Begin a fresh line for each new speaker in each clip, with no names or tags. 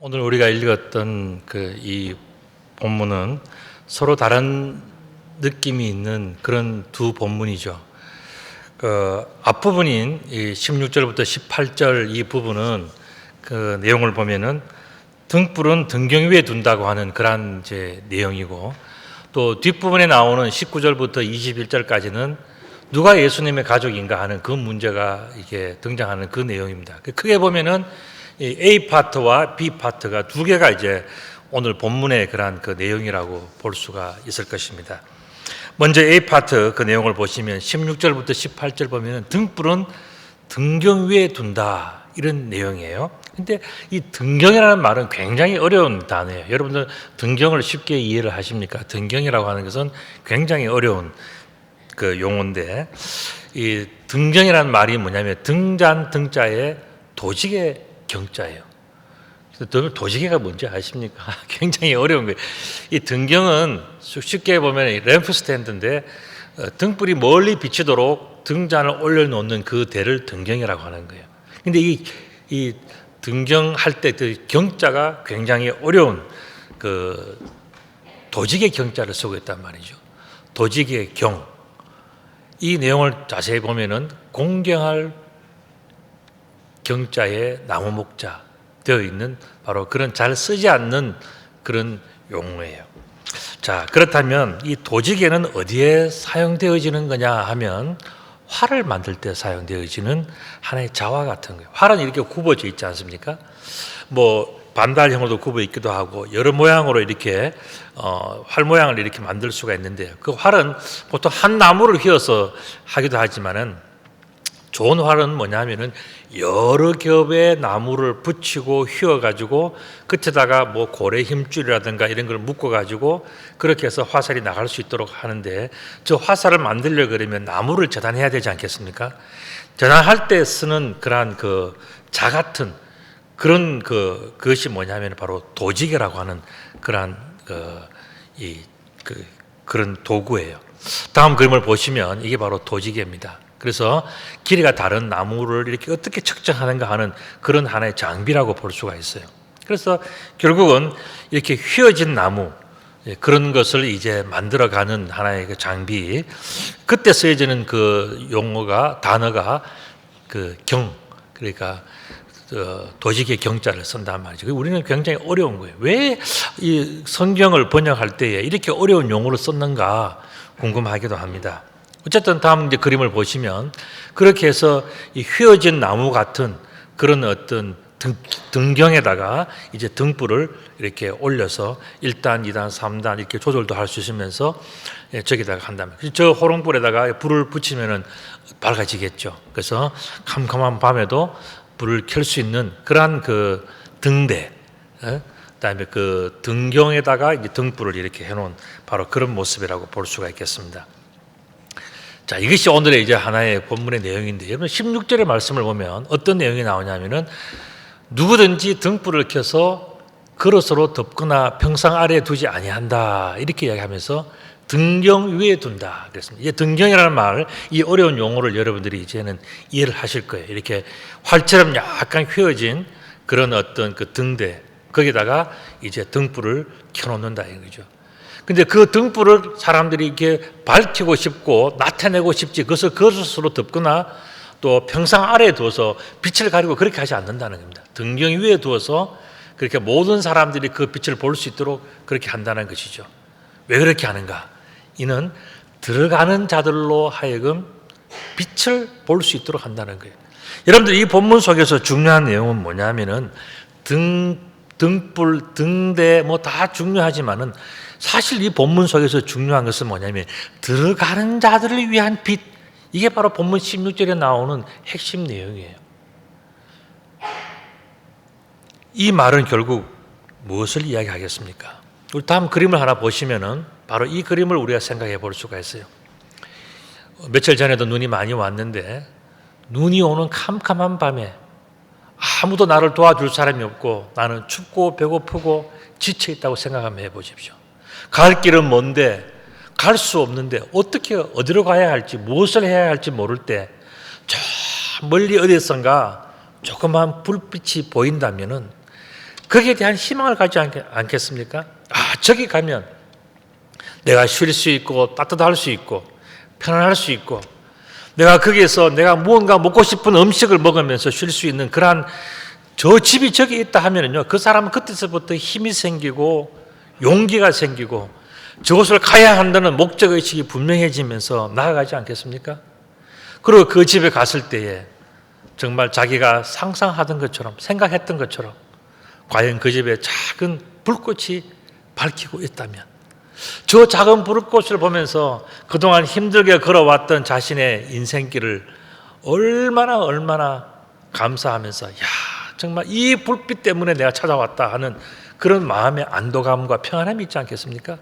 오늘 우리가 읽었던 이 본문은 서로 다른 느낌이 있는 그런 두 본문이죠. 앞부분인 16절부터 18절 이 부분은 그 내용을 보면은 등불은 등경 위에 둔다고 하는 그런 이제 내용이고, 또 뒷부분에 나오는 19절부터 21절까지는 누가 예수님의 가족인가 하는 그 문제가 이게 등장하는 그 내용입니다. 크게 보면은 A 파트와 B 파트가 두 개가 이제 오늘 본문의 그러한 그 내용이라고 볼 수가 있을 것입니다. 먼저 A 파트 그 내용을 보시면 16절부터 18절 보면은 등불은 등경 위에 둔다 이런 내용이에요. 근데 이 등경이라는 말은 굉장히 어려운 단어예요. 여러분들 등경을 쉽게 이해를 하십니까? 등경이라고 하는 것은 굉장히 어려운 그 용어인데, 이 등경이라는 말이 뭐냐면 등잔 등자에 도직의 경자예요. 도지개가 뭔지 아십니까? 굉장히 어려운 거예요. 이 등경은 쉽게 보면 램프 스탠드인데 등불이 멀리 비치도록 등잔을 올려놓는 그 대를 등경이라고 하는 거예요. 근데 이 등경할 때 그 경자가 굉장히 어려운 그 도지개 경자를 쓰고 있단 말이죠. 도지개 경. 이 내용을 자세히 보면은 공경할 경자에 나무 목자 되어 있는 바로 그런 잘 쓰지 않는 그런 용어예요. 자, 그렇다면 이 도지개는 어디에 사용되어지는 거냐 하면 활을 만들 때 사용되어지는 하나의 자화 같은 거예요. 활은 이렇게 굽어져 있지 않습니까? 뭐 반달형으로도 굽어 있기도 하고 여러 모양으로 이렇게 활 모양을 이렇게 만들 수가 있는데요. 그 활은 보통 한 나무를 휘어서 하기도 하지만은 좋은 활은 뭐냐면은 여러 겹의 나무를 붙이고 휘어가지고 끝에다가 뭐 고래 힘줄이라든가 이런 걸 묶어가지고 그렇게 해서 화살이 나갈 수 있도록 하는데, 저 화살을 만들려고 그러면 나무를 재단해야 되지 않겠습니까? 재단할 때 쓰는 그러한 그 자 같은 그런 그것이 뭐냐면 바로 도지개라고 하는 그러한 그런 도구예요. 다음 그림을 보시면 이게 바로 도지개입니다. 그래서 길이가 다른 나무를 이렇게 어떻게 측정하는가 하는 그런 하나의 장비라고 볼 수가 있어요. 그래서 결국은 이렇게 휘어진 나무, 그런 것을 이제 만들어가는 하나의 그 장비. 그때 쓰여지는 그 용어가, 단어가 그러니까 도지개 경자를 쓴단 말이죠. 우리는 굉장히 어려운 거예요. 왜 이 성경을 번역할 때에 이렇게 어려운 용어를 썼는가 궁금하기도 합니다. 어쨌든 다음 이제 그림을 보시면 그렇게 해서 이 휘어진 나무 같은 그런 어떤 등경에다가 이제 등불을 이렇게 올려서 1단, 2단, 3단 이렇게 조절도 할 수 있으면서 저기다가 한다면 저 호롱불에다가 불을 붙이면은 밝아지겠죠. 그래서 캄캄한 밤에도 불을 켤 수 있는 그러한 그 등대, 그다음에 그 등경에다가 이제 등불을 이렇게 해놓은 바로 그런 모습이라고 볼 수가 있겠습니다. 자, 이것이 오늘의 이제 하나의 본문의 내용인데, 여러분 16절의 말씀을 보면 어떤 내용이 나오냐면은 누구든지 등불을 켜서 그릇으로 덮거나 평상 아래에 두지 아니한다 이렇게 이야기하면서 등경 위에 둔다 그랬습니다. 이제 등경이라는 말, 이 어려운 용어를 여러분들이 이제는 이해를 하실 거예요. 이렇게 활처럼 약간 휘어진 그런 어떤 그 등대, 거기다가 이제 등불을 켜놓는다 이거죠. 근데 그 등불을 사람들이 이렇게 밝히고 싶고 나타내고 싶지, 그것을 그릇으로 덮거나 또 평상 아래에 두어서 빛을 가리고 그렇게 하지 않는다는 겁니다. 등경 위에 두어서 그렇게 모든 사람들이 그 빛을 볼 수 있도록 그렇게 한다는 것이죠. 왜 그렇게 하는가? 이는 들어가는 자들로 하여금 빛을 볼 수 있도록 한다는 거예요. 여러분들 이 본문 속에서 중요한 내용은 뭐냐면은 등불, 등대 뭐 다 중요하지만은 사실 이 본문 속에서 중요한 것은 뭐냐면 들어가는 자들을 위한 빛, 이게 바로 본문 16절에 나오는 핵심 내용이에요. 이 말은 결국 무엇을 이야기하겠습니까? 우리 다음 그림을 하나 보시면은 바로 이 그림을 우리가 생각해 볼 수가 있어요. 며칠 전에도 눈이 많이 왔는데 눈이 오는 캄캄한 밤에 아무도 나를 도와줄 사람이 없고 나는 춥고 배고프고 지쳐 있다고 생각하면 해보십시오. 갈 길은 먼데 갈 수 없는데 어떻게 어디로 가야 할지 무엇을 해야 할지 모를 때 저 멀리 어디선가 조그만 불빛이 보인다면은 거기에 대한 희망을 가지지 않겠습니까? 아, 저기 가면 내가 쉴 수 있고 따뜻할 수 있고 편안할 수 있고 내가 거기에서 내가 무언가 먹고 싶은 음식을 먹으면서 쉴 수 있는 그러한 저 집이 저기 있다 하면은요, 그 사람은 그때서부터 힘이 생기고 용기가 생기고 저곳을 가야 한다는 목적의식이 분명해지면서 나아가지 않겠습니까? 그리고 그 집에 갔을 때에 정말 자기가 상상하던 것처럼 생각했던 것처럼 과연 그 집에 작은 불꽃이 밝히고 있다면 저 작은 불꽃을 보면서 그동안 힘들게 걸어왔던 자신의 인생길을 얼마나 감사하면서 야, 정말 이 불빛 때문에 내가 찾아왔다 하는 그런 마음의 안도감과 평안함이 있지 않겠습니까?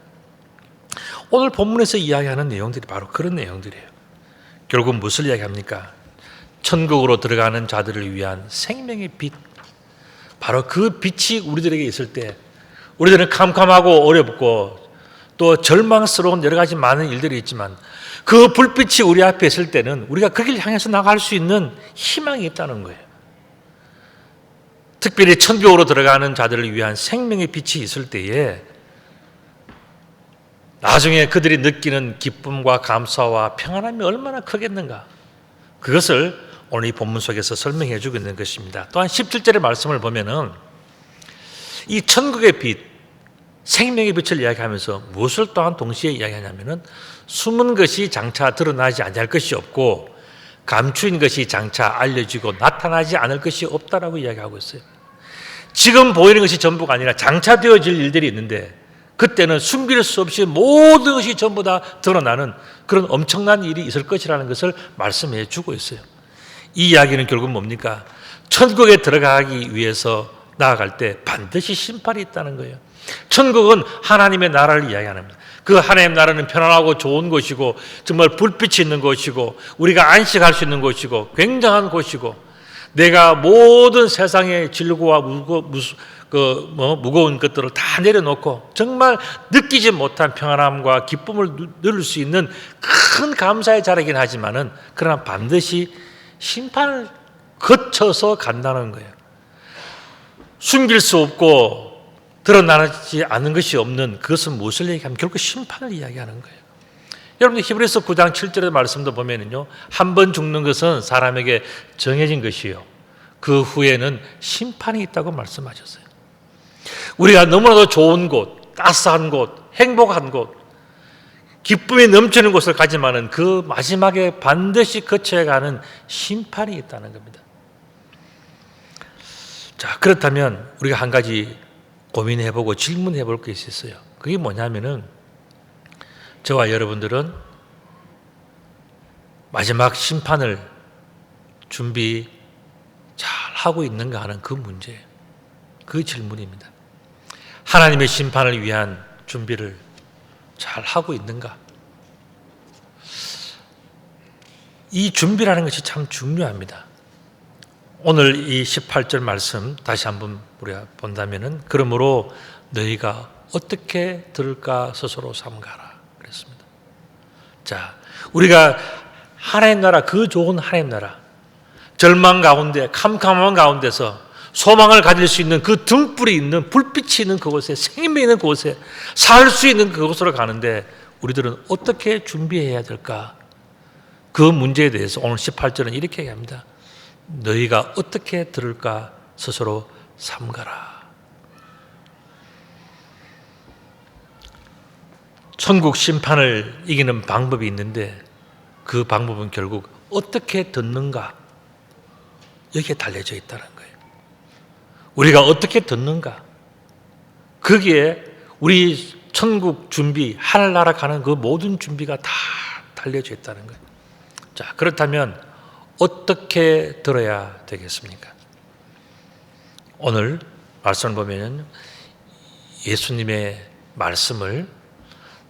오늘 본문에서 이야기하는 내용들이 바로 그런 내용들이에요. 결국 무엇을 이야기합니까? 천국으로 들어가는 자들을 위한 생명의 빛, 바로 그 빛이 우리들에게 있을 때 우리들은 캄캄하고 어렵고 또 절망스러운 여러 가지 많은 일들이 있지만 그 불빛이 우리 앞에 있을 때는 우리가 그 길 향해서 나갈 수 있는 희망이 있다는 거예요. 특별히 천국으로 들어가는 자들을 위한 생명의 빛이 있을 때에 나중에 그들이 느끼는 기쁨과 감사와 평안함이 얼마나 크겠는가, 그것을 오늘 이 본문 속에서 설명해 주고 있는 것입니다. 또한 17절의 말씀을 보면은 이 천국의 빛, 생명의 빛을 이야기하면서 무엇을 또한 동시에 이야기하냐면은 숨은 것이 장차 드러나지 아니할 것이 없고 감추인 것이 장차 알려지고 나타나지 않을 것이 없다라고 이야기하고 있어요. 지금 보이는 것이 전부가 아니라 장차 되어질 일들이 있는데 그때는 숨길 수 없이 모든 것이 전부 다 드러나는 그런 엄청난 일이 있을 것이라는 것을 말씀해 주고 있어요. 이 이야기는 결국 뭡니까? 천국에 들어가기 위해서 나아갈 때 반드시 심판이 있다는 거예요. 천국은 하나님의 나라를 이야기하는 겁니다. 그 하나님 나라는 편안하고 좋은 곳이고 정말 불빛이 있는 곳이고 우리가 안식할 수 있는 곳이고 굉장한 곳이고 내가 모든 세상의 질고와 무거운 것들을 다 내려놓고 정말 느끼지 못한 평안함과 기쁨을 누릴 수 있는 큰 감사의 자리이긴 하지만은 그러나 반드시 심판을 거쳐서 간다는 거예요. 숨길 수 없고 드러나지 않은 것이 없는 그것은 무엇을 얘기하면 결국 심판을 이야기하는 거예요. 여러분들 히브리서 9장 7절의 말씀도 보면은요, 한 번 죽는 것은 사람에게 정해진 것이요, 그 후에는 심판이 있다고 말씀하셨어요. 우리가 너무나도 좋은 곳, 따스한 곳, 행복한 곳, 기쁨이 넘치는 곳을 가지만은 그 마지막에 반드시 거쳐야 가는 심판이 있다는 겁니다. 자, 그렇다면 우리가 한 가지 고민해보고 질문해볼 것이 있어요. 그게 뭐냐면은, 저와 여러분들은 마지막 심판을 준비 잘 하고 있는가 하는 그 문제예요. 그 질문입니다. 하나님의 심판을 위한 준비를 잘 하고 있는가? 이 준비라는 것이 참 중요합니다. 오늘 이 18절 말씀 다시 한번 우리가 본다면은, 그러므로 너희가 어떻게 들을까 스스로 삼가라 그랬습니다. 자, 우리가 하나님 나라, 그 좋은 하나님 나라, 절망 가운데, 캄캄한 가운데서 소망을 가질 수 있는 그 등불이 있는, 불빛이 있는 그곳에, 생명이 있는 그곳에 살 수 있는 그곳으로 가는데 우리들은 어떻게 준비해야 될까? 그 문제에 대해서 오늘 18절은 이렇게 얘기합니다. 너희가 어떻게 들을까 스스로 삼가라. 천국 심판을 이기는 방법이 있는데 그 방법은 결국 어떻게 듣는가, 여기에 달려져 있다는 거예요. 우리가 어떻게 듣는가, 거기에 우리 천국 준비, 하늘나라 가는 그 모든 준비가 다 달려져 있다는 거예요. 자, 그렇다면 어떻게 들어야 되겠습니까? 오늘 말씀을 보면 예수님의 말씀을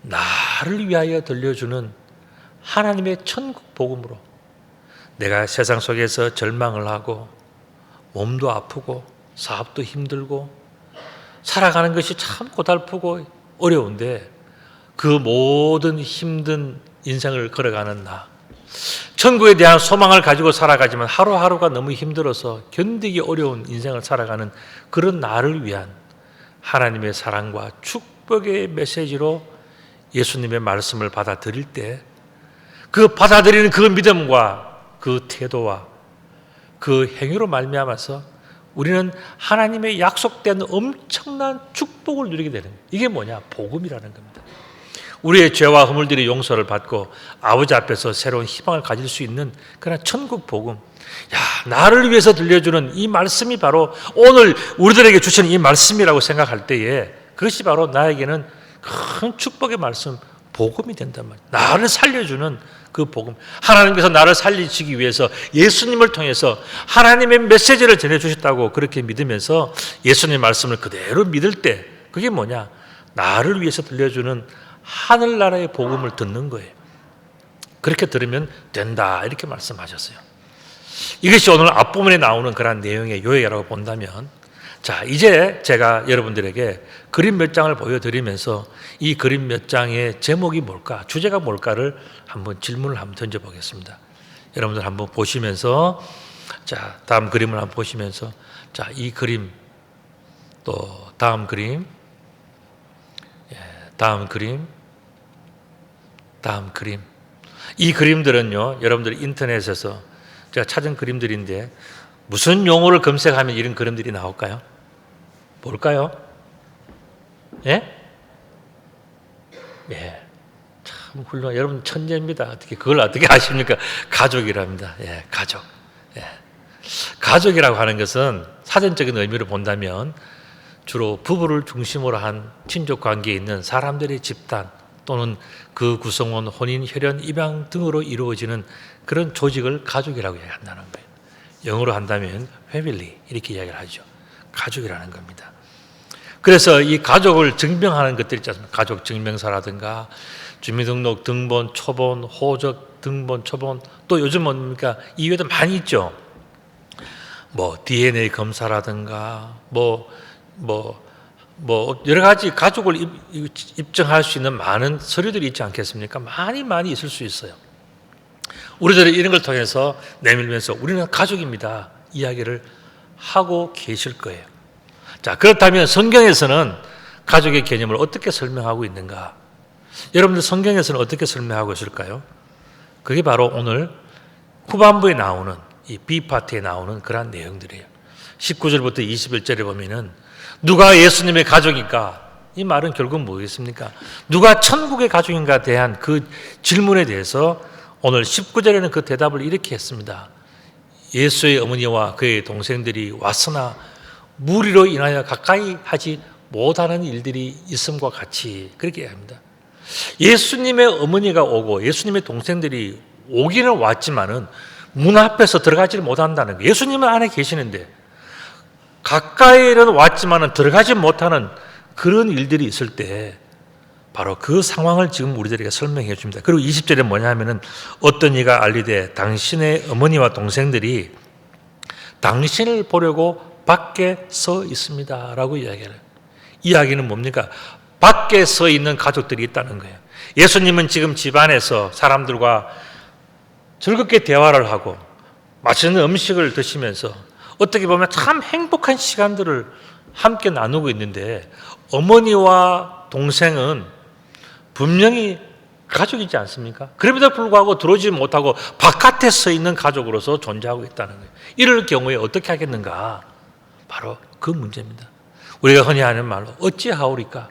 나를 위하여 들려주는 하나님의 천국 복음으로, 내가 세상 속에서 절망을 하고 몸도 아프고 사업도 힘들고 살아가는 것이 참 고달프고 어려운데 그 모든 힘든 인생을 걸어가는 나, 천국에 대한 소망을 가지고 살아가지만 하루하루가 너무 힘들어서 견디기 어려운 인생을 살아가는 그런 나를 위한 하나님의 사랑과 축복의 메시지로 예수님의 말씀을 받아들일 때, 그 받아들이는 그 믿음과 그 태도와 그 행위로 말미암아서 우리는 하나님의 약속된 엄청난 축복을 누리게 되는 거예요. 이게 뭐냐? 복음이라는 겁니다. 우리의 죄와 허물들이 용서를 받고 아버지 앞에서 새로운 희망을 가질 수 있는 그런 천국 복음. 야, 나를 위해서 들려주는 이 말씀이 바로 오늘 우리들에게 주시는 이 말씀이라고 생각할 때에 그것이 바로 나에게는 큰 축복의 말씀, 복음이 된단 말이에요. 나를 살려주는 그 복음. 하나님께서 나를 살리시기 위해서 예수님을 통해서 하나님의 메시지를 전해주셨다고 그렇게 믿으면서 예수님의 말씀을 그대로 믿을 때 그게 뭐냐? 나를 위해서 들려주는 하늘나라의 복음을 듣는 거예요. 그렇게 들으면 된다, 이렇게 말씀하셨어요. 이것이 오늘 앞부분에 나오는 그런 내용의 요약이라고 본다면, 자, 이제 제가 여러분들에게 그림 몇 장을 보여드리면서 이 그림 몇 장의 제목이 뭘까, 주제가 뭘까를 한번 질문을 한번 던져보겠습니다. 여러분들 한번 보시면서, 자, 다음 그림을 한번 보시면서, 자, 이 그림, 또 다음 그림, 다음 그림, 다음 그림. 이 그림들은요, 여러분들 인터넷에서 제가 찾은 그림들인데 무슨 용어를 검색하면 이런 그림들이 나올까요? 뭘까요? 예? 예. 참 훌륭한, 여러분 천재입니다. 어떻게 그걸 어떻게 아십니까? 가족이랍니다. 예, 가족. 예. 가족이라고 하는 것은 사전적인 의미를 본다면 주로 부부를 중심으로 한 친족 관계에 있는 사람들의 집단 또는 그 구성원, 혼인, 혈연, 입양 등으로 이루어지는 그런 조직을 가족이라고 이야기한다는 거예요. 영어로 한다면 family 이렇게 이야기를 하죠. 가족이라는 겁니다. 그래서 이 가족을 증명하는 것들이 있지 않습니까? 가족 증명서라든가 주민등록 등본, 초본, 호적 등본, 초본, 또 요즘 뭡니까? 이외에도 많이 있죠. 뭐 DNA 검사라든가 여러 가지 가족을 입증할 수 있는 많은 서류들이 있지 않겠습니까? 많이 있을 수 있어요. 우리들은 이런 걸 통해서 내밀면서 우리는 가족입니다 이야기를 하고 계실 거예요. 자, 그렇다면 성경에서는 가족의 개념을 어떻게 설명하고 있는가? 여러분들 성경에서는 어떻게 설명하고 있을까요? 그게 바로 오늘 후반부에 나오는 이 B파트에 나오는 그러한 내용들이에요. 19절부터 21절에 보면은 누가 예수님의 가족인가? 이 말은 결국 뭐겠습니까? 누가 천국의 가족인가에 대한 그 질문에 대해서 오늘 19절에는 그 대답을 이렇게 했습니다. 예수의 어머니와 그의 동생들이 왔으나 무리로 인하여 가까이 하지 못하는 일들이 있음과 같이 그렇게 이야기합니다. 예수님의 어머니가 오고 예수님의 동생들이 오기는 왔지만은 문 앞에서 들어가지를 못한다는 거예요. 예수님은 안에 계시는데 가까이는 왔지만은 들어가지 못하는 그런 일들이 있을 때 바로 그 상황을 지금 우리들에게 설명해 줍니다. 그리고 20절에 뭐냐 하면은 어떤 이가 알리되 당신의 어머니와 동생들이 당신을 보려고 밖에 서 있습니다 라고 이야기를 해요. 이야기는 뭡니까? 밖에 서 있는 가족들이 있다는 거예요. 예수님은 지금 집안에서 사람들과 즐겁게 대화를 하고 맛있는 음식을 드시면서 어떻게 보면 참 행복한 시간들을 함께 나누고 있는데 어머니와 동생은 분명히 가족이지 않습니까? 그럼에도 불구하고 들어오지 못하고 바깥에 서 있는 가족으로서 존재하고 있다는 거예요. 이럴 경우에 어떻게 하겠는가? 바로 그 문제입니다. 우리가 흔히 하는 말로 어찌하오리까?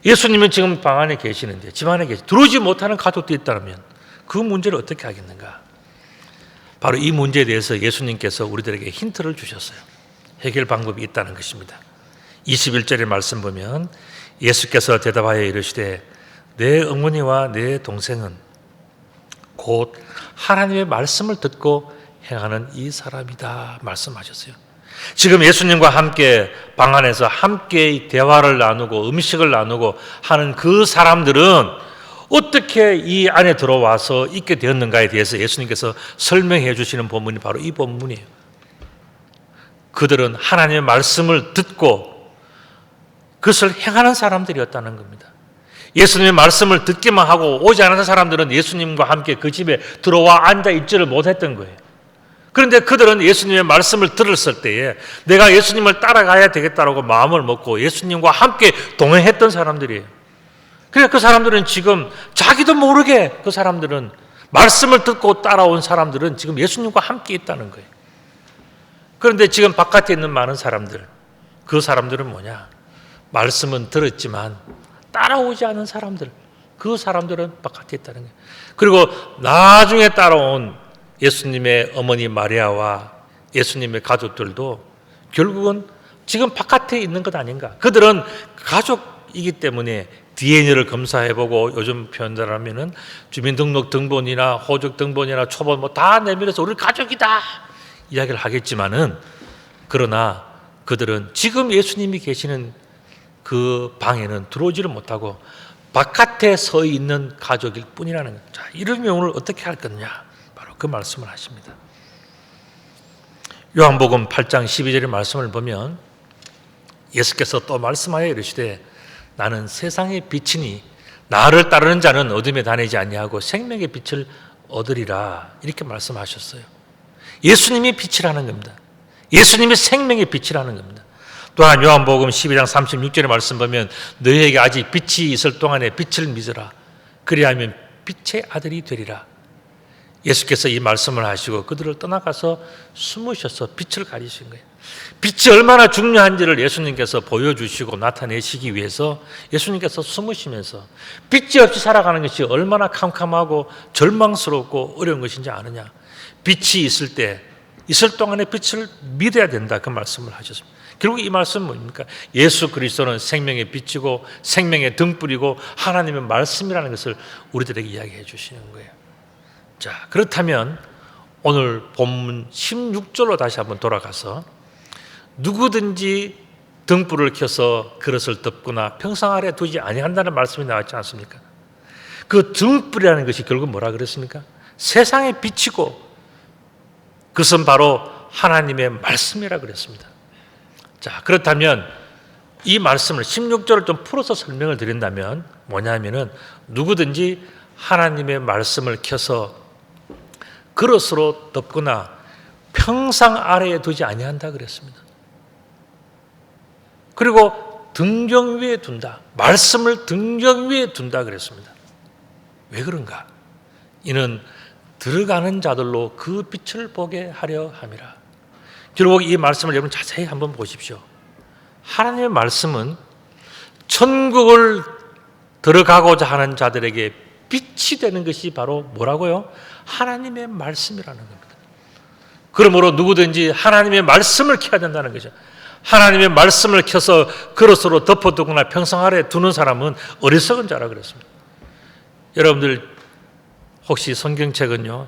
예수님은 지금 방 안에 계시는데 집 안에 들어오지 못하는 가족도 있다면 그 문제를 어떻게 하겠는가? 바로 이 문제에 대해서 예수님께서 우리들에게 힌트를 주셨어요. 해결 방법이 있다는 것입니다. 21절의 말씀 보면 예수께서 대답하여 이르시되 내 어머니와 내 동생은 곧 하나님의 말씀을 듣고 행하는 이 사람이다 말씀하셨어요. 지금 예수님과 함께 방 안에서 함께 대화를 나누고 음식을 나누고 하는 그 사람들은 어떻게 이 안에 들어와서 있게 되었는가에 대해서 예수님께서 설명해 주시는 본문이 바로 이 본문이에요. 그들은 하나님의 말씀을 듣고 그것을 행하는 사람들이었다는 겁니다. 예수님의 말씀을 듣기만 하고 오지 않은 사람들은 예수님과 함께 그 집에 들어와 앉아 있지를 못했던 거예요. 그런데 그들은 예수님의 말씀을 들었을 때에 내가 예수님을 따라가야 되겠다라고 마음을 먹고 예수님과 함께 동행했던 사람들이에요. 그러니까 그 사람들은 지금 자기도 모르게 그 사람들은 말씀을 듣고 따라온 사람들은 지금 예수님과 함께 있다는 거예요. 그런데 지금 바깥에 있는 많은 사람들, 그 사람들은 뭐냐? 말씀은 들었지만 따라오지 않은 사람들, 그 사람들은 바깥에 있다는 거예요. 그리고 나중에 따라온 예수님의 어머니 마리아와 예수님의 가족들도 결국은 지금 바깥에 있는 것 아닌가? 그들은 가족이기 때문에 DNA를 검사해보고 요즘 표현대로 하면은 주민등록 등본이나 호적 등본이나 초본 뭐 다 내밀어서 우리 가족이다 이야기를 하겠지만은 그러나 그들은 지금 예수님이 계시는 그 방에는 들어오지를 못하고 바깥에 서 있는 가족일 뿐이라는 거예요. 자, 이런 경우를 어떻게 할 거냐? 바로 그 말씀을 하십니다. 요한복음 8장 12절의 말씀을 보면 예수께서 또 말씀하여 이르시되 나는 세상의 빛이니 나를 따르는 자는 어둠에 다니지 아니하고 생명의 빛을 얻으리라 이렇게 말씀하셨어요. 예수님이 빛이라는 겁니다. 예수님이 생명의 빛이라는 겁니다. 또한 요한복음 12장 36절의 말씀 보면 너희에게 아직 빛이 있을 동안에 빛을 믿으라 그리하면 빛의 아들이 되리라. 예수께서 이 말씀을 하시고 그들을 떠나가서 숨으셔서 빛을 가리신 거예요. 빛이 얼마나 중요한지를 예수님께서 보여주시고 나타내시기 위해서 예수님께서 숨으시면서 빛이 없이 살아가는 것이 얼마나 캄캄하고 절망스럽고 어려운 것인지 아느냐. 빛이 있을 때 있을 동안에 빛을 믿어야 된다 그 말씀을 하셨습니다. 결국 이 말씀은 뭡니까? 예수 그리스도는 생명의 빛이고 생명의 등불이고 하나님의 말씀이라는 것을 우리들에게 이야기해 주시는 거예요. 자, 그렇다면 오늘 본문 16절로 다시 한번 돌아가서 누구든지 등불을 켜서 그릇을 덮거나 평상 아래 두지 아니한다는 말씀이 나왔지 않습니까? 그 등불이라는 것이 결국 뭐라 그랬습니까? 세상의 빛이고 그것은 바로 하나님의 말씀이라 그랬습니다. 자, 그렇다면 이 말씀을 16절을 좀 풀어서 설명을 드린다면 뭐냐면은 누구든지 하나님의 말씀을 켜서 그릇으로 덮거나 평상 아래에 두지 아니한다 그랬습니다. 그리고 등경 위에 둔다. 말씀을 등경 위에 둔다 그랬습니다. 왜 그런가? 이는 들어가는 자들로 그 빛을 보게 하려 함이라. 결국 이 말씀을 여러분 자세히 한번 보십시오. 하나님의 말씀은 천국을 들어가고자 하는 자들에게 빛이 되는 것이 바로 뭐라고요? 하나님의 말씀이라는 겁니다. 그러므로 누구든지 하나님의 말씀을 켜야 된다는 거죠. 하나님의 말씀을 켜서 그릇으로 덮어두거나 평상 아래에 두는 사람은 어리석은 자라 그랬습니다. 여러분들 혹시 성경책은요,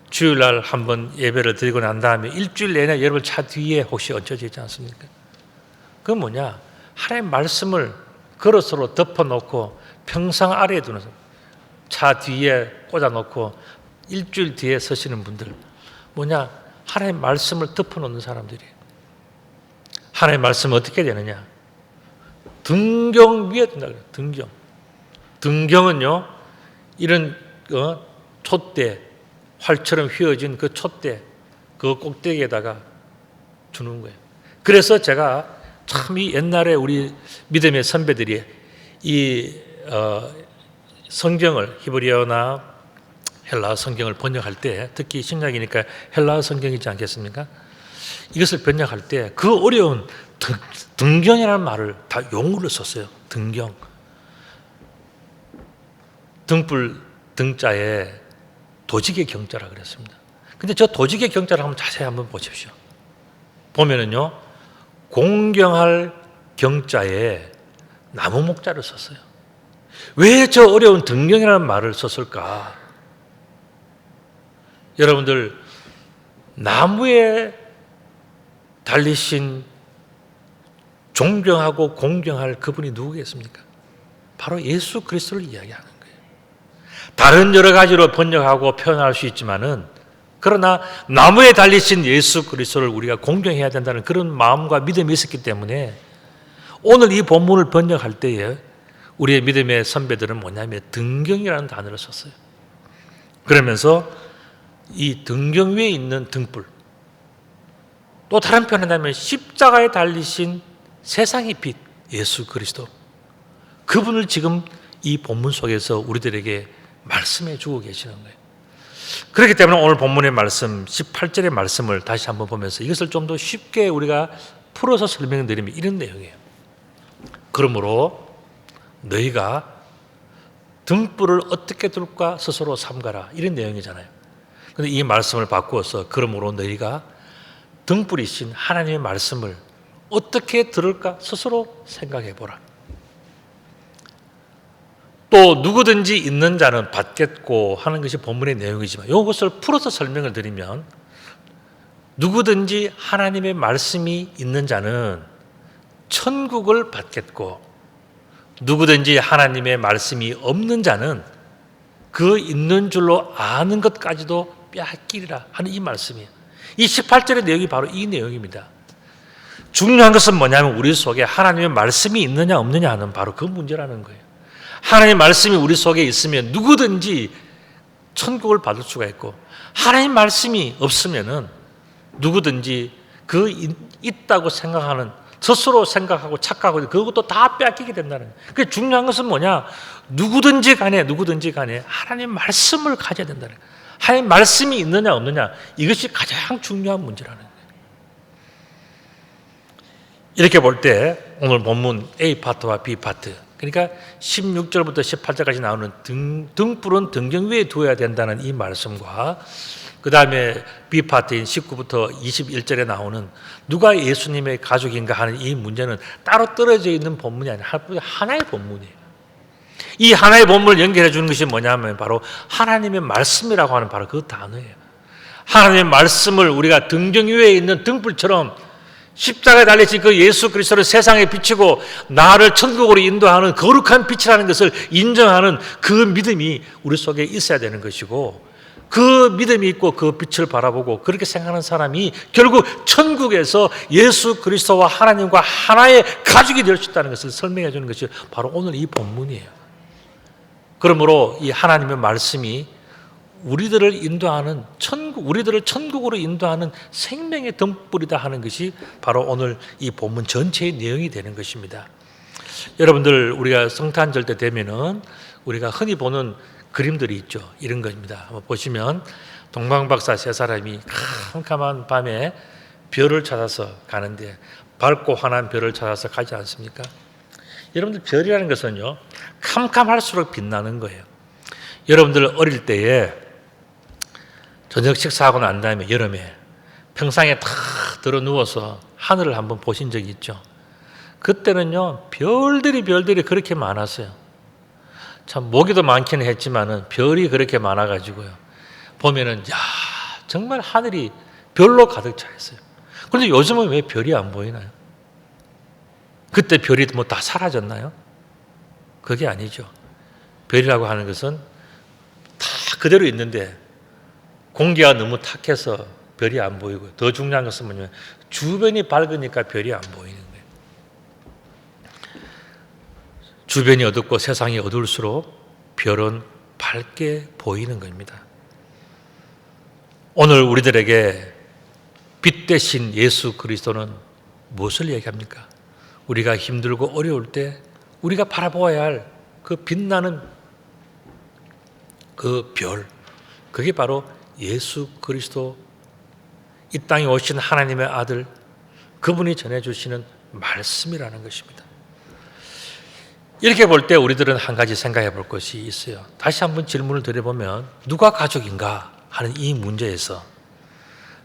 주일날 한번 예배를 드리고 난 다음에 일주일 내내 여러분 차 뒤에 혹시 얹혀져 있지 않습니까? 그건 뭐냐? 하나님의 말씀을 그릇으로 덮어놓고 평상 아래에 두는 사람, 차 뒤에 꽂아놓고 일주일 뒤에 서시는 분들, 뭐냐? 하나님의 말씀을 덮어놓는 사람들이에요. 하나님의 말씀은 어떻게 되느냐? 등경 위에 둔다 그래요. 등경. 등경은요, 이런 촛대, 활처럼 휘어진 그 촛대, 그 꼭대기에다가 주는 거예요. 그래서 제가 참 이 옛날에 우리 믿음의 선배들이 이 성경을 히브리어나 헬라어 성경을 번역할 때, 특히 신약이니까 헬라어 성경이지 않겠습니까? 이것을 번역할 때 그 어려운 등경이라는 말을 다 용어로 썼어요. 등경. 등불 등자에 도직의 경자라 그랬습니다. 근데 저 도직의 경자를 한번 자세히 한번 보십시오. 보면은요, 공경할 경자에 나무 목자를 썼어요. 왜 저 어려운 등경이라는 말을 썼을까? 여러분들, 나무에 달리신 존경하고 공경할 그분이 누구겠습니까? 바로 예수 그리스도를 이야기하는 거예요. 다른 여러 가지로 번역하고 표현할 수 있지만은, 그러나 나무에 달리신 예수 그리스도를 우리가 공경해야 된다는 그런 마음과 믿음이 있었기 때문에 오늘 이 본문을 번역할 때에 우리의 믿음의 선배들은 뭐냐면 등경이라는 단어를 썼어요. 그러면서 이 등경 위에 있는 등불, 또 다른 표현한다면 십자가에 달리신 세상의 빛 예수 그리스도, 그분을 지금 이 본문 속에서 우리들에게 말씀해 주고 계시는 거예요. 그렇기 때문에 오늘 본문의 말씀 18절의 말씀을 다시 한번 보면서 이것을 좀 더 쉽게 우리가 풀어서 설명드리면 이런 내용이에요. 그러므로 너희가 등불을 어떻게 둘까 스스로 삼가라, 이런 내용이잖아요. 그런데 이 말씀을 바꾸어서 그러므로 너희가 등불이신 하나님의 말씀을 어떻게 들을까 스스로 생각해 보라. 또 누구든지 있는 자는 받겠고 하는 것이 본문의 내용이지만 이것을 풀어서 설명을 드리면, 누구든지 하나님의 말씀이 있는 자는 천국을 받겠고, 누구든지 하나님의 말씀이 없는 자는 그 있는 줄로 아는 것까지도 빼앗기리라 하는 이 말씀이에요. 이 18절의 내용이 바로 이 내용입니다. 중요한 것은 뭐냐면 우리 속에 하나님의 말씀이 있느냐 없느냐 하는 바로 그 문제라는 거예요. 하나님의 말씀이 우리 속에 있으면 누구든지 천국을 받을 수가 있고, 하나님 말씀이 없으면은 누구든지 그 있다고 생각하는, 스스로 생각하고 착각하고 그것도 다 빼앗기게 된다는 거예요. 그 중요한 것은 뭐냐? 누구든지 간에 하나님 말씀을 가져야 된다는 거예요. 하나님 말씀이 있느냐 없느냐, 이것이 가장 중요한 문제라는 거예요. 이렇게 볼 때 오늘 본문 A 파트와 B 파트, 그러니까 16절부터 18절까지 나오는 등불은 등경 위에 두어야 된다는 이 말씀과, 그 다음에 B 파트인 19부터 21절에 나오는 누가 예수님의 가족인가 하는 이 문제는 따로 떨어져 있는 본문이 아니라 하나의 본문이에요. 이 하나의 본문을 연결해 주는 것이 뭐냐면 바로 하나님의 말씀이라고 하는 바로 그 단어예요. 하나님의 말씀을 우리가 등경 위에 있는 등불처럼 십자가에 달리신 그 예수 그리스도를 세상에 비추고 나를 천국으로 인도하는 거룩한 빛이라는 것을 인정하는 그 믿음이 우리 속에 있어야 되는 것이고, 그 믿음이 있고 그 빛을 바라보고 그렇게 생각하는 사람이 결국 천국에서 예수 그리스도와 하나님과 하나의 가족이 될 수 있다는 것을 설명해 주는 것이 바로 오늘 이 본문이에요. 그러므로 이 하나님의 말씀이 우리들을 인도하는 우리들을 천국으로 인도하는 생명의 등불이다 하는 것이 바로 오늘 이 본문 전체의 내용이 되는 것입니다. 여러분들, 우리가 성탄절 때 되면은 우리가 흔히 보는 그림들이 있죠. 이런 겁니다. 한번 보시면 동방박사 세 사람이 캄캄한 밤에 별을 찾아서 가는데, 밝고 환한 별을 찾아서 가지 않습니까? 여러분들, 별이라는 것은요, 캄캄할수록 빛나는 거예요. 여러분들 어릴 때에 저녁 식사하고 난 다음에 여름에 평상에 탁 들어 누워서 하늘을 한번 보신 적이 있죠. 그때는요, 별들이 그렇게 많았어요. 참 모기도 많기는 했지만은 별이 그렇게 많아가지고요, 보면은 야, 정말 하늘이 별로 가득 차 있어요. 그런데 요즘은 왜 별이 안 보이나요? 그때 별이 뭐 다 사라졌나요? 그게 아니죠. 별이라고 하는 것은 다 그대로 있는데 공기가 너무 탁해서 별이 안 보이고, 더 중요한 것은 뭐냐면 주변이 밝으니까 별이 안 보이는 거예요. 주변이 어둡고 세상이 어두울수록 별은 밝게 보이는 겁니다. 오늘 우리들에게 빛 대신 예수 그리스도는 무엇을 얘기합니까? 우리가 힘들고 어려울 때 우리가 바라보아야 할 그 빛나는 그 별, 그게 바로 예수 그리스도, 이 땅에 오신 하나님의 아들, 그분이 전해주시는 말씀이라는 것입니다. 이렇게 볼 때 우리들은 한 가지 생각해 볼 것이 있어요. 다시 한번 질문을 드려보면, 누가 가족인가 하는 이 문제에서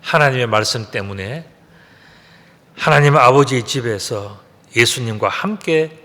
하나님의 말씀 때문에 하나님 아버지의 집에서 예수님과 함께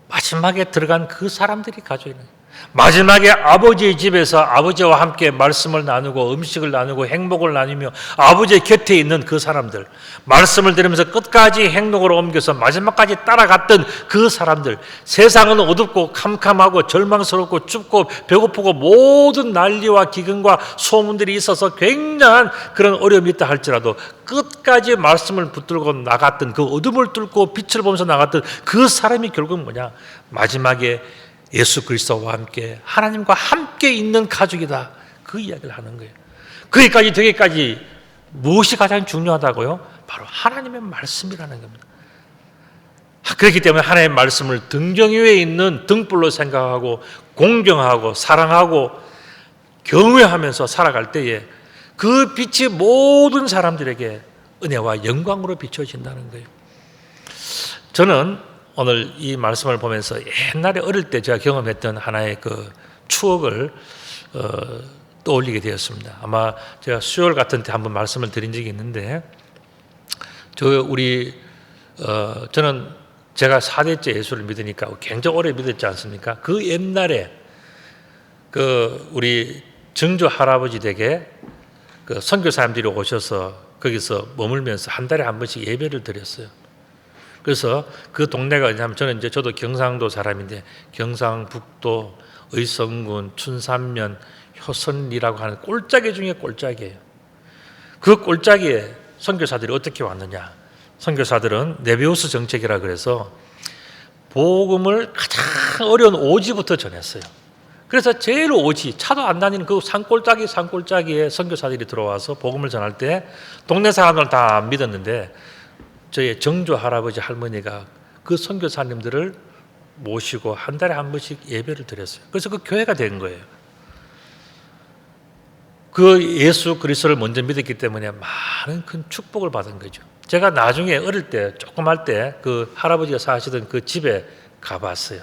마지막에 들어간 그 사람들이 가족이에요. 마지막에 아버지의 집에서 아버지와 함께 말씀을 나누고 음식을 나누고 행복을 나누며 아버지의 곁에 있는 그 사람들, 말씀을 들으면서 끝까지 행동으로 옮겨서 마지막까지 따라갔던 그 사람들, 세상은 어둡고 캄캄하고 절망스럽고 춥고 배고프고 모든 난리와 기근과 소문들이 있어서 굉장한 그런 어려움이 있다 할지라도 끝까지 말씀을 붙들고 나갔던, 그 어둠을 뚫고 빛을 보면서 나갔던 그 사람이 결국 뭐냐? 마지막에 예수 그리스도와 함께 하나님과 함께 있는 가족이다, 그 이야기를 하는 거예요. 거기까지 되기까지 무엇이 가장 중요하다고요? 바로 하나님의 말씀이라는 겁니다. 그렇기 때문에 하나님의 말씀을 등경 위에 있는 등불로 생각하고 공경하고 사랑하고 경외하면서 살아갈 때에 그 빛이 모든 사람들에게 은혜와 영광으로 비춰진다는 거예요. 저는 오늘 이 말씀을 보면서 옛날에 어릴 때 제가 경험했던 하나의 그 추억을 떠올리게 되었습니다. 아마 제가 수요일 같은 때 한번 말씀을 드린 적이 있는데, 저는 제가 4대째 예수를 믿으니까 굉장히 오래 믿었지 않습니까? 그 옛날에 그 우리 증조 할아버지 댁에 그 선교사님들이 오셔서 거기서 머물면서 한 달에 한 번씩 예배를 드렸어요. 그래서 그 동네가 어디냐면, 저도 경상도 사람인데 경상북도 의성군 춘산면 효선리라고 하는 꼴짜기 중에 꼴짜기예요. 그 꼴짜기에 선교사들이 어떻게 왔느냐? 선교사들은 네비우스 정책이라 그래서 복음을 가장 어려운 오지부터 전했어요. 그래서 제일 오지, 차도 안 다니는 그 산골짜기에 선교사들이 들어와서 복음을 전할 때 동네 사람들은 다 안 믿었는데, 저희 정조 할아버지 할머니가 그 선교사님들을 모시고 한 달에 한 번씩 예배를 드렸어요. 그래서 그 교회가 된 거예요. 그 예수 그리스도를 먼저 믿었기 때문에 많은 큰 축복을 받은 거죠. 제가 나중에 어릴 때 조금 할 때 그 할아버지가 사시던 그 집에 가봤어요.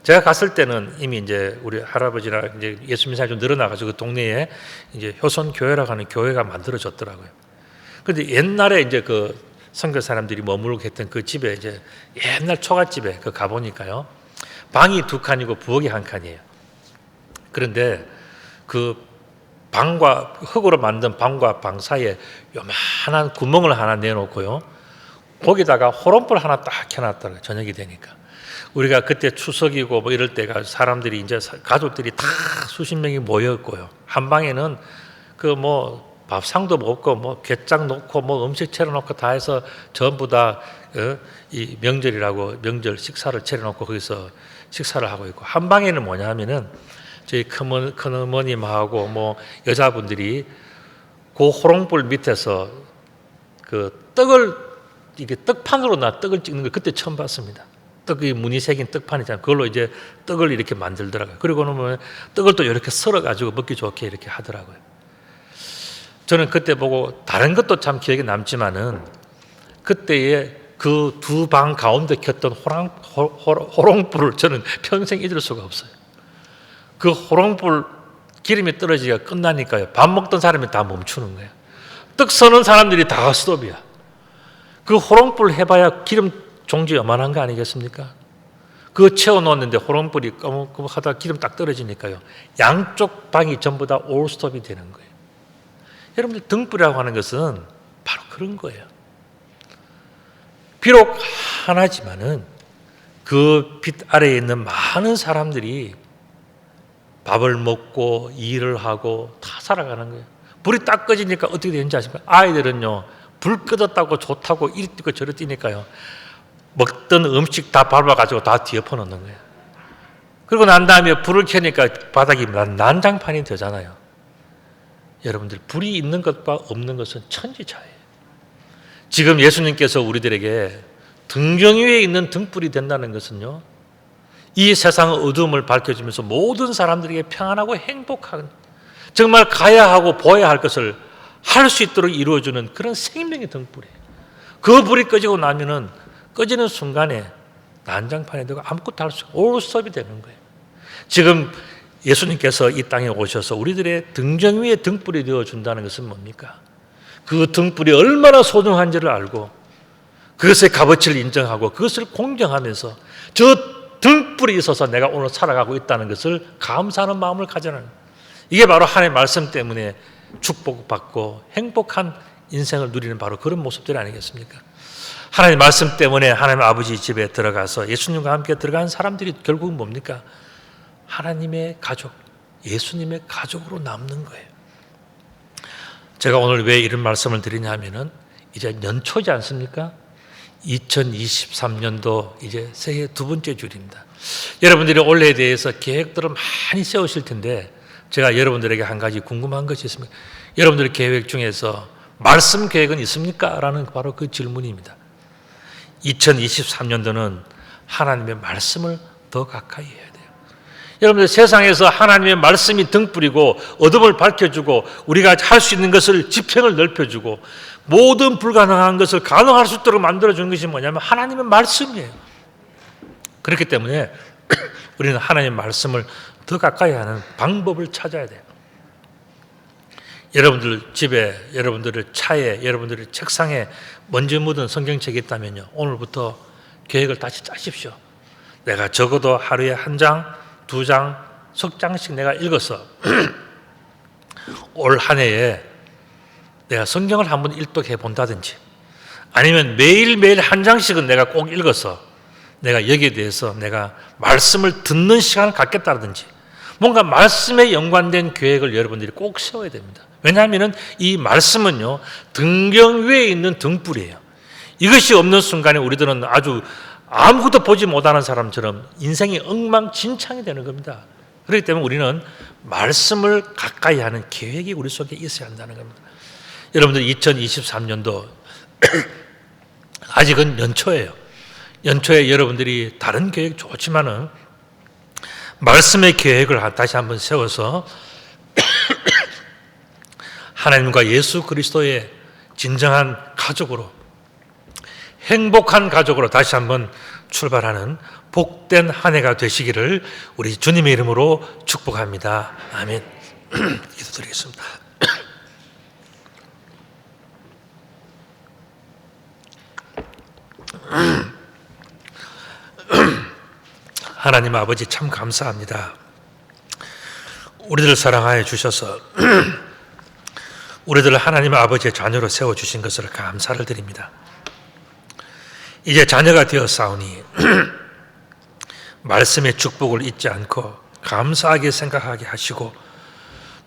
제가 갔을 때는 이미 이제 우리 할아버지랑 이제 예수 믿는 사람이 좀 늘어나가지고 그 동네에 이제 효선교회라고 하는 교회가 만들어졌더라고요. 그런데 옛날에 이제 그 선교 사람들이 머물고 했던 그 집에 이제 옛날 초가집에 그 가보니까요, 방이 2칸이고 부엌이 1칸이에요. 그런데 그 방과 흙으로 만든 방과 방 사이에 요만한 구멍을 하나 내놓고요, 거기다가 호롱불 하나 딱 켜놨더라고요. 저녁이 되니까. 우리가 그때 추석이고 뭐 이럴 때가 사람들이 이제 가족들이 다 수십 명이 모였고요. 한 방에는 그 뭐 밥상도 먹고 뭐 갯장 놓고 뭐 음식 차려놓고 다 해서 전부 다 이 명절이라고 명절 식사를 차려놓고 거기서 식사를 하고 있고, 한 방에는 뭐냐면은 저희 큰어머님하고 뭐 여자분들이 그 호롱불 밑에서 그 떡을 이게 떡판으로 떡을 찍는 걸 그때 처음 봤습니다. 떡이 무늬 새긴 떡판이잖아요. 그걸로 이제 떡을 이렇게 만들더라고요. 그리고는 뭐 떡을 또 이렇게 썰어가지고 먹기 좋게 이렇게 하더라고요. 저는 그때 보고 다른 것도 참 기억에 남지만은 그때의 그 두 방 가운데 켰던 호롱불을 저는 평생 잊을 수가 없어요. 그 호롱불 기름이 떨어지기가 끝나니까요, 밥 먹던 사람이 다 멈추는 거예요. 떡 서는 사람들이 다 스톱이야. 그 호롱불 해봐야 기름 종지 요만한 거 아니겠습니까? 그거 채워놓았는데 호롱불이 꺼먹꺼먹하다 기름 딱 떨어지니까요, 양쪽 방이 전부 다 올 스톱이 되는 거예요. 여러분들, 등불이라고 하는 것은 바로 그런 거예요. 비록 하나지만은 그 빛 아래에 있는 많은 사람들이 밥을 먹고 일을 하고 다 살아가는 거예요. 불이 딱 꺼지니까 어떻게 되는지 아십니까? 아이들은요, 불 꺼졌다고 좋다고 이리 뛰고 저리 뛰니까요, 먹던 음식 다 밟아가지고 다 뒤엎어 놓는 거예요. 그리고 난 다음에 불을 켜니까 바닥이 난장판이 되잖아요. 여러분들, 불이 있는 것과 없는 것은 천지차이예요. 지금 예수님께서 우리들에게 등경 위에 있는 등불이 된다는 것은요, 이 세상의 어두움을 밝혀주면서 모든 사람들에게 평안하고 행복한, 정말 가야 하고 보아야 할 것을 할 수 있도록 이루어주는 그런 생명의 등불이에요. 그 불이 꺼지고 나면은 꺼지는 순간에 난장판이 되고 아무것도 할 수 없고 올스톱이 되는 거예요. 지금 예수님께서 이 땅에 오셔서 우리들의 등정 위에 등불이 되어준다는 것은 뭡니까? 그 등불이 얼마나 소중한지를 알고 그것의 값어치를 인정하고 그것을 공경하면서 저 등불이 있어서 내가 오늘 살아가고 있다는 것을 감사하는 마음을 가져라는, 이게 바로 하나님의 말씀 때문에 축복받고 행복한 인생을 누리는 바로 그런 모습들이 아니겠습니까? 하나님의 말씀 때문에 하나님 아버지 집에 들어가서 예수님과 함께 들어간 사람들이 결국은 뭡니까? 하나님의 가족, 예수님의 가족으로 남는 거예요. 제가 오늘 왜 이런 말씀을 드리냐 하면은 이제 연초지 않습니까? 2023년도 이제 새해 두 번째 주일입니다. 여러분들이 올해에 대해서 계획들을 많이 세우실 텐데 제가 여러분들에게 한 가지 궁금한 것이 있습니다. 여러분들의 계획 중에서 말씀 계획은 있습니까? 라는 바로 그 질문입니다. 2023년도는 하나님의 말씀을 더 가까이 해야 돼요. 여러분들, 세상에서 하나님의 말씀이 등불이고 어둠을 밝혀주고 우리가 할 수 있는 것을 지평을 넓혀주고 모든 불가능한 것을 가능할 수 있도록 만들어주는 것이 뭐냐면 하나님의 말씀이에요. 그렇기 때문에 우리는 하나님의 말씀을 더 가까이 하는 방법을 찾아야 돼요. 여러분들 집에, 여러분들의 차에, 여러분들의 책상에 먼지 묻은 성경책이 있다면요, 오늘부터 계획을 다시 짜십시오. 내가 적어도 하루에 한 장, 두 장, 석 장씩 내가 읽어서 올 한 해에 내가 성경을 한번 일독해 본다든지, 아니면 매일매일 한 장씩은 내가 꼭 읽어서 내가 여기에 대해서 내가 말씀을 듣는 시간을 갖겠다든지, 뭔가 말씀에 연관된 계획을 여러분들이 꼭 세워야 됩니다. 왜냐하면 이 말씀은요, 등경 위에 있는 등불이에요. 이것이 없는 순간에 우리들은 아주 아무것도 보지 못하는 사람처럼 인생이 엉망진창이 되는 겁니다. 그렇기 때문에 우리는 말씀을 가까이 하는 계획이 우리 속에 있어야 한다는 겁니다. 여러분들, 2023년도 아직은 연초예요. 연초에 여러분들이 다른 계획 좋지만은 말씀의 계획을 다시 한번 세워서 하나님과 예수 그리스도의 진정한 가족으로, 행복한 가족으로 다시 한번 출발하는 복된 한 해가 되시기를 우리 주님의 이름으로 축복합니다. 아멘. 기도드리겠습니다. 하나님 아버지, 참 감사합니다. 우리들을 사랑하여 주셔서 우리들을 하나님 아버지의 자녀로 세워주신 것을 감사를 드립니다. 이제 자녀가 되었사오니 말씀의 축복을 잊지 않고 감사하게 생각하게 하시고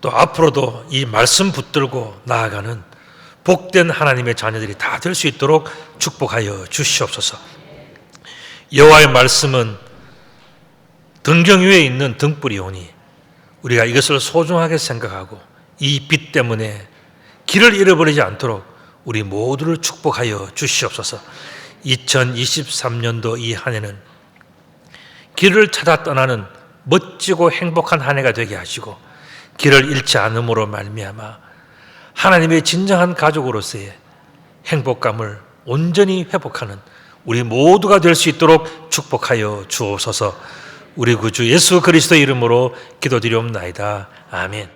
또 앞으로도 이 말씀 붙들고 나아가는 복된 하나님의 자녀들이 다 될 수 있도록 축복하여 주시옵소서. 여호와의 말씀은 등경 위에 있는 등불이오니 우리가 이것을 소중하게 생각하고 이 빛 때문에 길을 잃어버리지 않도록 우리 모두를 축복하여 주시옵소서. 2023년도 이 한 해는 길을 찾아 떠나는 멋지고 행복한 한 해가 되게 하시고 길을 잃지 않음으로 말미암아 하나님의 진정한 가족으로서의 행복감을 온전히 회복하는 우리 모두가 될 수 있도록 축복하여 주옵소서. 우리 구주 예수 그리스도의 이름으로 기도드리옵나이다. 아멘.